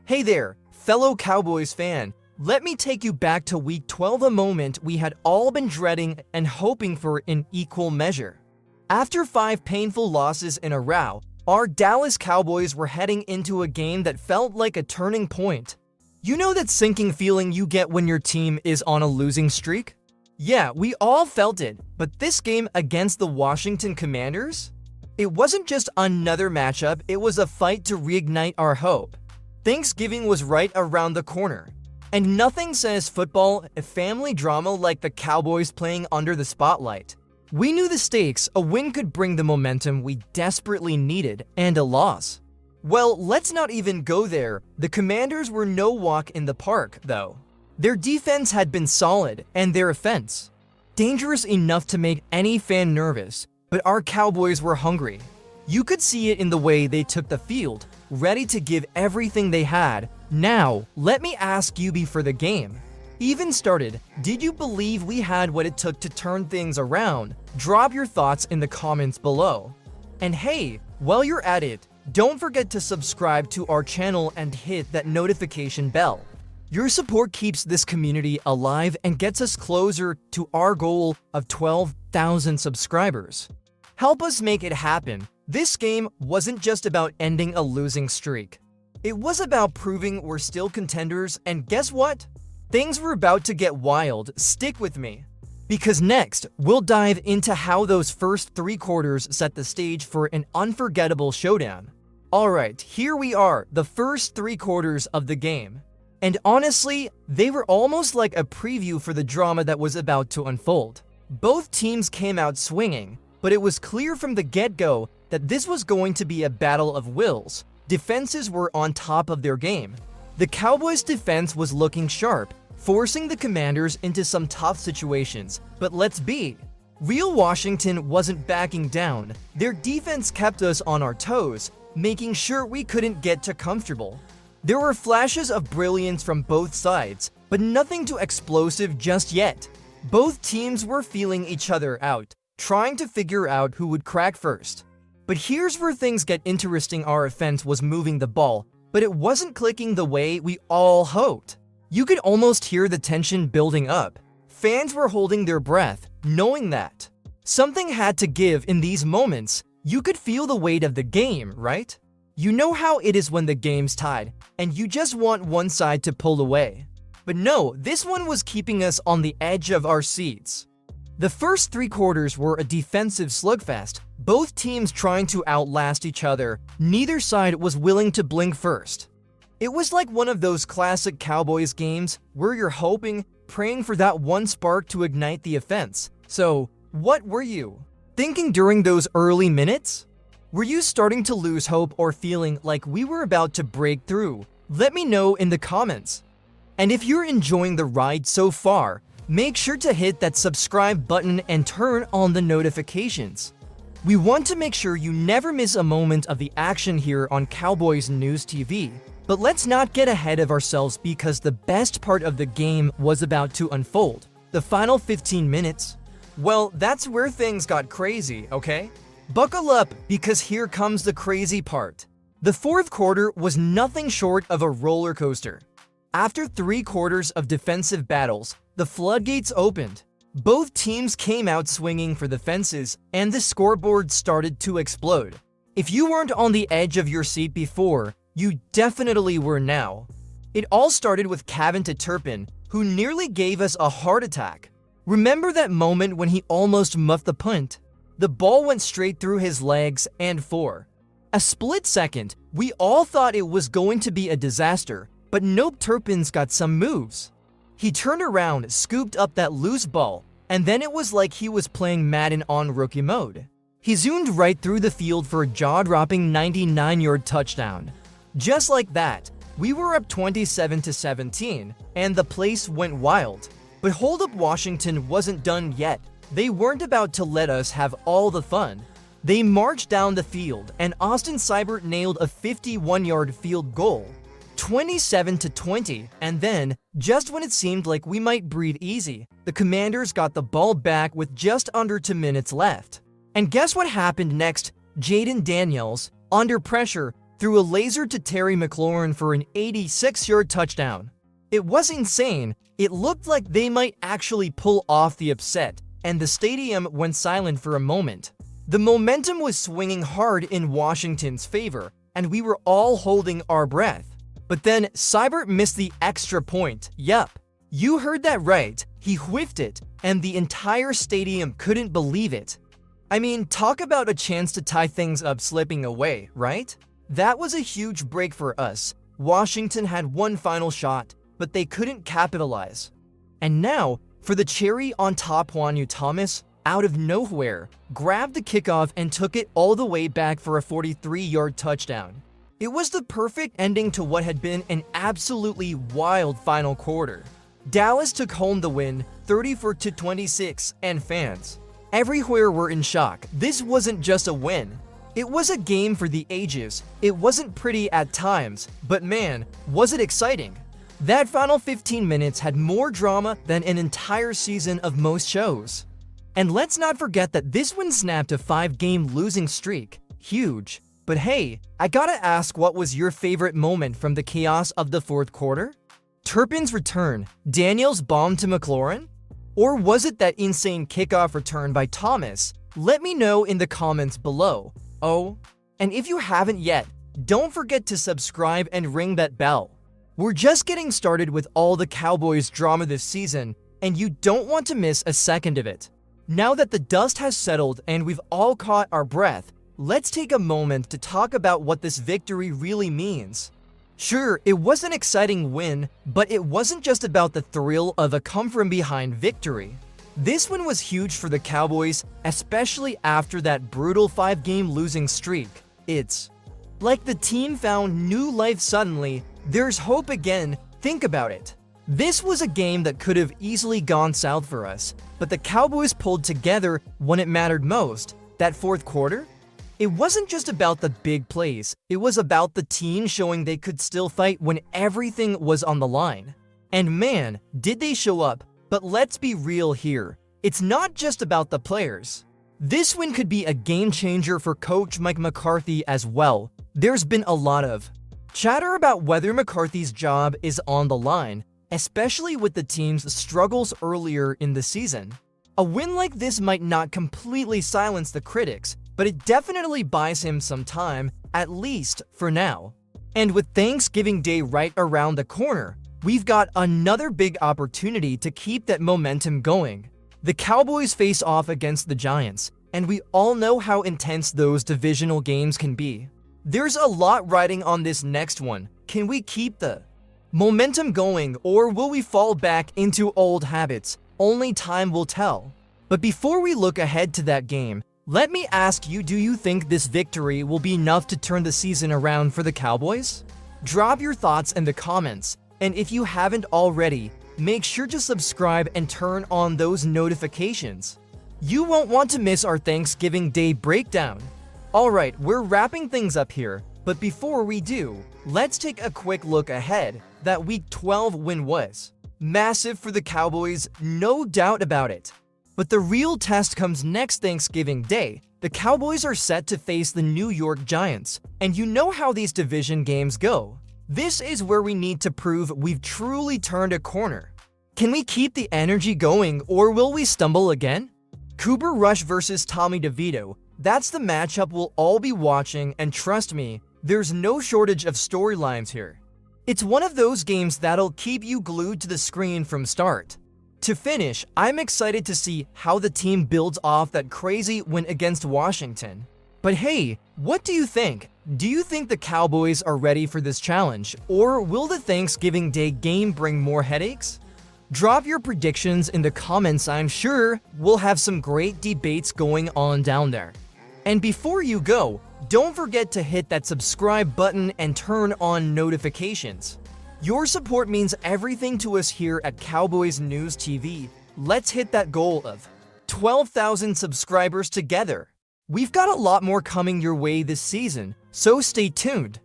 Hey there, fellow Cowboys fan. Let me take you back to Week 12, a moment we had all been dreading and hoping for in equal measure. After 5 painful losses in a row, our Dallas Cowboys were heading into a game that felt like a turning point. You know that sinking feeling you get when your team is on a losing streak? Yeah, we all felt it, but this game against the Washington Commanders? It wasn't just another matchup, it was a fight to reignite our hope. Thanksgiving was right around the corner, and nothing says football a family drama like the Cowboys playing under the spotlight. We knew the stakes, a win could bring the momentum we desperately needed, and a loss. Well, let's not even go there. The Commanders were no walk in the park, though. Their defense had been solid, and their offense dangerous enough to make any fan nervous, but our Cowboys were hungry. You could see it in the way they took the field, ready to give everything they had. Now, let me ask you before the game even started, did you believe we had what it took to turn things around? Drop your thoughts in the comments below. And hey, while you're at it, don't forget to subscribe to our channel and hit that notification bell. Your support keeps this community alive and gets us closer to our goal of 12,000 subscribers. Help us make it happen. This game wasn't just about ending a losing streak. It was about proving we're still contenders, and guess what? Things were about to get wild. Stick with me, because next, we'll dive into how those first 3 quarters set the stage for an unforgettable showdown. Alright, here we are, the first 3 quarters of the game. And honestly, they were almost like a preview for the drama that was about to unfold. Both teams came out swinging, but it was clear from the get-go that this was going to be a battle of wills. Defenses were on top of their game. The Cowboys' defense was looking sharp, forcing the Commanders into some tough situations. But let's be real, Washington wasn't backing down. Their defense kept us on our toes, making sure we couldn't get too comfortable. There were flashes of brilliance from both sides, but nothing too explosive just yet. Both teams were feeling each other out, trying to figure out who would crack first. But here's where things get interesting. Our offense was moving the ball, but it wasn't clicking the way we all hoped. You could almost hear the tension building up. Fans were holding their breath, knowing that something had to give in these moments. You could feel the weight of the game, right? You know how it is when the game's tied, and you just want one side to pull away. But no, this one was keeping us on the edge of our seats. The first 3 quarters were a defensive slugfest, both teams trying to outlast each other. Neither side was willing to blink first. It was like one of those classic Cowboys games where you're hoping, praying for that one spark to ignite the offense. So, what were you thinking during those early minutes? Were you starting to lose hope or feeling like we were about to break through? Let me know in the comments. And if you're enjoying the ride so far, make sure to hit that subscribe button and turn on the notifications. We want to make sure you never miss a moment of the action here on Cowboys News TV. But let's not get ahead of ourselves, because the best part of the game was about to unfold. The final 15 minutes. Well, that's where things got crazy, okay? Buckle up, because here comes the crazy part. The fourth quarter was nothing short of a roller coaster. After 3 quarters of defensive battles, the floodgates opened. Both teams came out swinging for the fences, and the scoreboard started to explode. If you weren't on the edge of your seat before, you definitely were now. It all started with Kevin Turpin, who nearly gave us a heart attack. Remember that moment when he almost muffed the punt? The ball went straight through his legs, and for a split second, we all thought it was going to be a disaster. But nope, Turpin's got some moves. He turned around, scooped up that loose ball, and then it was like he was playing Madden on rookie mode. He zoomed right through the field for a jaw-dropping 99-yard touchdown. Just like that, we were up 27-17, and the place went wild. But hold up, Washington wasn't done yet. They weren't about to let us have all the fun. They marched down the field, and Austin Seibert nailed a 51-yard field goal. 27-20, and then, just when it seemed like we might breathe easy, the Commanders got the ball back with just under 2 minutes left. And guess what happened next? Jaden Daniels, under pressure, threw a laser to Terry McLaurin for an 86-yard touchdown. It was insane. It looked like they might actually pull off the upset, and the stadium went silent for a moment. The momentum was swinging hard in Washington's favor, and we were all holding our breath. But then Seibert missed the extra point. Yup, you heard that right. He whiffed it, and the entire stadium couldn't believe it. I mean, talk about a chance to tie things up slipping away, right? That was a huge break for us. Washington had one final shot, but they couldn't capitalize. And now, for the cherry on top, Juanu Thomas, out of nowhere, grabbed the kickoff and took it all the way back for a 43-yard touchdown. It was the perfect ending to what had been an absolutely wild final quarter. Dallas took home the win, 34-26, and fans everywhere were in shock. This wasn't just a win. It was a game for the ages. It wasn't pretty at times, but man, was it exciting. That final 15 minutes had more drama than an entire season of most shows. And let's not forget that this one snapped a 5-game losing streak. Huge. But hey, I gotta ask, what was your favorite moment from the chaos of the fourth quarter? Turpin's return, Daniels' bomb to McLaurin? Or was it that insane kickoff return by Thomas? Let me know in the comments below. Oh, and if you haven't yet, don't forget to subscribe and ring that bell. We're just getting started with all the Cowboys drama this season, and you don't want to miss a second of it. Now that the dust has settled and we've all caught our breath, let's take a moment to talk about what this victory really means. Sure, it was an exciting win, but it wasn't just about the thrill of a come-from-behind victory. This one was huge for the Cowboys, especially after that brutal 5-game losing streak. It's like the team found new life suddenly. There's hope again. Think about it. This was a game that could have easily gone south for us, but the Cowboys pulled together when it mattered most. That fourth quarter? It wasn't just about the big plays. It was about the team showing they could still fight when everything was on the line. And man, did they show up. But let's be real here. It's not just about the players. This win could be a game changer for Coach Mike McCarthy as well. There's been a lot of chatter about whether McCarthy's job is on the line, especially with the team's struggles earlier in the season. A win like this might not completely silence the critics, but it definitely buys him some time, at least for now. And with Thanksgiving Day right around the corner, we've got another big opportunity to keep that momentum going. The Cowboys face off against the Giants, and we all know how intense those divisional games can be. There's a lot riding on this next one. Can we keep the momentum going, or will we fall back into old habits? Only time will tell. But before we look ahead to that game, let me ask you, do you think this victory will be enough to turn the season around for the Cowboys? Drop your thoughts in the comments, and if you haven't already, make sure to subscribe and turn on those notifications. You won't want to miss our Thanksgiving Day breakdown. Alright, we're wrapping things up here, but before we do, let's take a quick look ahead. That Week 12 win was massive for the Cowboys, no doubt about it. But the real test comes next Thanksgiving Day. The Cowboys are set to face the New York Giants, and you know how these division games go. This is where we need to prove we've truly turned a corner. Can we keep the energy going, or will we stumble again? Cooper Rush versus Tommy DeVito. That's the matchup we'll all be watching, and trust me, there's no shortage of storylines here. It's one of those games that'll keep you glued to the screen from start. To finish, I'm excited to see how the team builds off that crazy win against Washington. But hey, what do you think? Do you think the Cowboys are ready for this challenge, or will the Thanksgiving Day game bring more headaches? Drop your predictions in the comments. I'm sure we'll have some great debates going on down there. And before you go, don't forget to hit that subscribe button and turn on notifications. Your support means everything to us here at Cowboys News TV. Let's hit that goal of 12,000 subscribers together. We've got a lot more coming your way this season, so stay tuned.